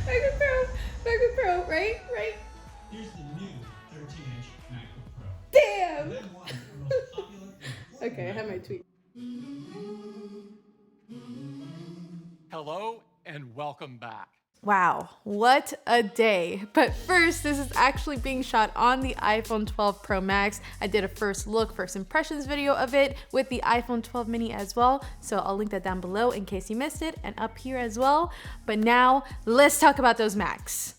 MacBook Pro, right? Here's the new 13-inch MacBook Pro. Damn! The M1 is the most popular and Okay, I have my tweet. Hello and welcome back. Wow, what a day. But first, this is actually being shot on the iPhone 12 Pro Max. I did a first impressions video of it with the iPhone 12 mini as well. So I'll link that down below in case you missed it, and up here as well. But now let's talk about those Macs.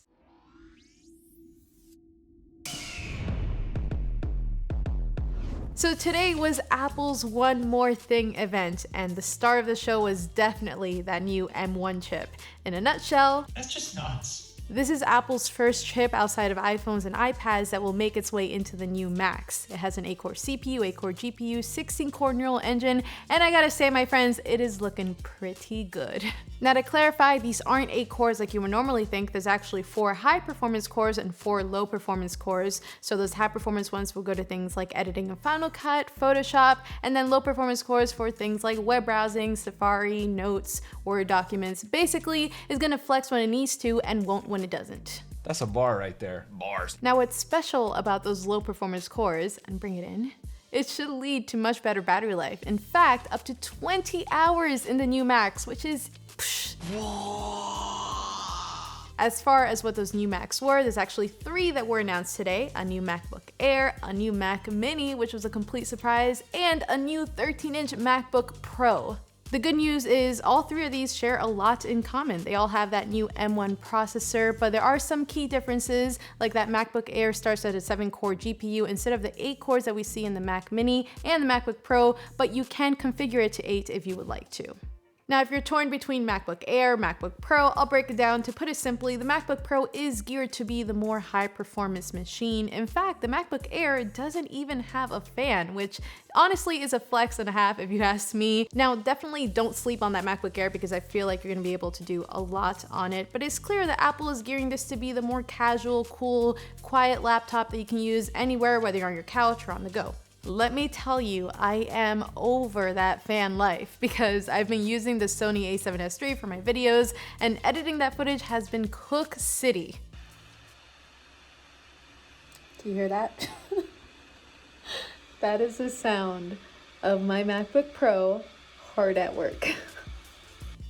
So today was Apple's One More Thing event, and the star of the show was definitely that new M1 chip. In a nutshell, That's just nuts. this is Apple's first chip outside of iPhones and iPads that will make its way into the new Macs. It has an 8-core CPU, 8-core GPU, 16-core neural engine, and I gotta say, my friends, it is looking pretty good. Now to clarify, these aren't 8 cores like you would normally think. There's actually 4 high-performance cores and 4 low-performance cores. So those high-performance ones will go to things like editing in Final Cut, Photoshop, and then low-performance cores for things like web browsing, Safari, Notes, Word documents. Basically, it's gonna flex when it needs to and won't when it doesn't. That's a bar right there. Bars. Now what's special about those low-performance cores, and bring it in, it should lead to much better battery life. In fact, up to 20 hours in the new Macs, which is As far as what those new Macs were, there's actually 3 that were announced today: a new MacBook Air, a new Mac Mini, which was a complete surprise, and a new 13-inch MacBook Pro. The good news is all 3 of these share a lot in common. They all have that new M1 processor, but there are some key differences, like that MacBook Air starts at a 7-core GPU instead of the 8 cores that we see in the Mac Mini and the MacBook Pro, but you can configure it to 8 if you would like to. Now, if you're torn between MacBook Air, MacBook Pro, I'll break it down. To put it simply, the MacBook Pro is geared to be the more high-performance machine. In fact, the MacBook Air doesn't even have a fan, which honestly is a flex and a half if you ask me. Now, definitely don't sleep on that MacBook Air because I feel like you're gonna be able to do a lot on it, but it's clear that Apple is gearing this to be the more casual, cool, quiet laptop that you can use anywhere, whether you're on your couch or on the go. Let me tell you, I am over that fan life because I've been using the Sony a7S III for my videos, and editing that footage has been Cook City. Do you hear that? That is the sound of my MacBook Pro hard at work.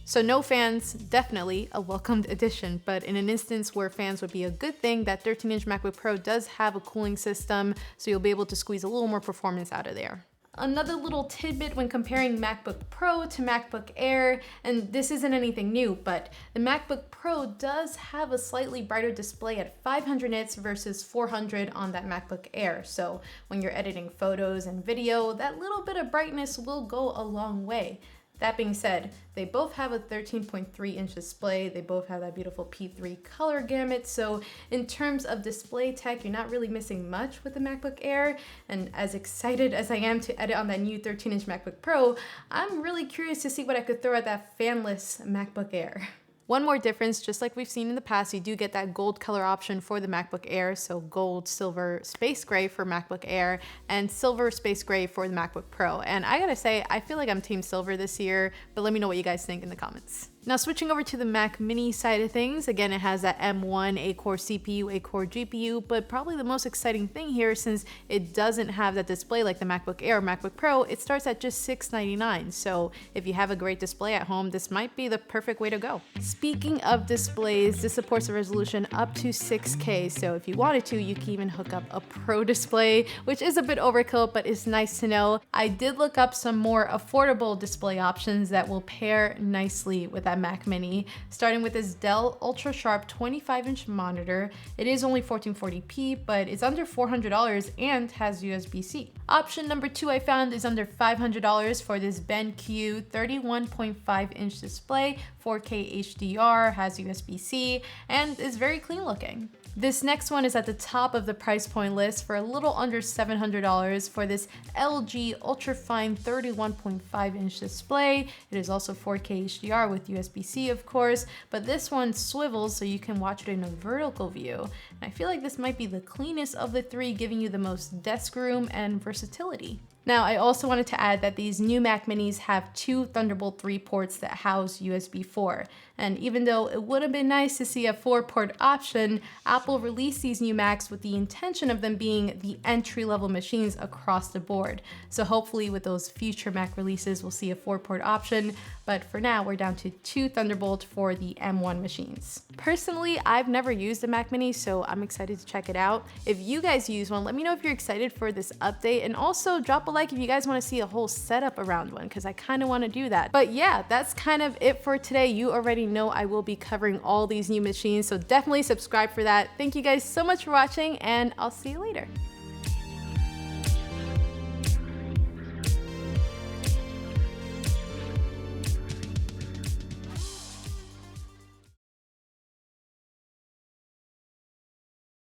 So no fans, definitely a welcomed addition, but in an instance where fans would be a good thing, that 13-inch MacBook Pro does have a cooling system, so you'll be able to squeeze a little more performance out of there. Another little tidbit when comparing MacBook Pro to MacBook Air, and this isn't anything new, but the MacBook Pro does have a slightly brighter display at 500 nits versus 400 on that MacBook Air. So when you're editing photos and video, that little bit of brightness will go a long way. That being said, they both have a 13.3-inch display. They both have that beautiful P3 color gamut. So in terms of display tech, you're not really missing much with the MacBook Air. And as excited as I am to edit on that new 13-inch MacBook Pro, I'm really curious to see what I could throw at that fanless MacBook Air. One more difference, just like we've seen in the past, you do get that gold color option for the MacBook Air, so gold, silver, space gray for MacBook Air, and silver, space gray for the MacBook Pro. And I gotta say, I feel like I'm team silver this year, but let me know what you guys think in the comments. Now switching over to the Mac Mini side of things, again, it has that M1 8-core CPU, 8-core GPU, but probably the most exciting thing here, since it doesn't have that display like the MacBook Air or MacBook Pro, it starts at just $699. So if you have a great display at home, this might be the perfect way to go. Speaking of displays, this supports a resolution up to 6K, so if you wanted to, you can even hook up a Pro display, which is a bit overkill, but it's nice to know. I did look up some more affordable display options that will pair nicely with that Mac Mini, starting with this Dell Ultra Sharp 25-inch monitor. It is only 1440p, but it's under $400 and has USB-C. Option number 2 I found is under $500 for this BenQ 31.5-inch display, 4K HDR, has USB-C, and is very clean looking. This next one is at the top of the price point list for a little under $700 for this LG Ultrafine 31.5-inch display. It is also 4K HDR with USB-C, of course, but this one swivels so you can watch it in a vertical view. And I feel like this might be the cleanest of the 3, giving you the most desk room and versatility. Now, I also wanted to add that these new Mac Minis have 2 Thunderbolt 3 ports that house USB 4. And even though it would have been nice to see a 4-port option, Apple released these new Macs with the intention of them being the entry-level machines across the board. So hopefully with those future Mac releases, we'll see a 4-port option, but for now, we're down to 2 Thunderbolt for the M1 machines. Personally, I've never used a Mac Mini, so I'm excited to check it out. If you guys use one, let me know if you're excited for this update, and also drop a like if you guys want to see a whole setup around one, because I kind of want to do that. But yeah, that's kind of it for today. You already know I will be covering all these new machines, so definitely subscribe for that. Thank you guys so much for watching, and I'll see you later.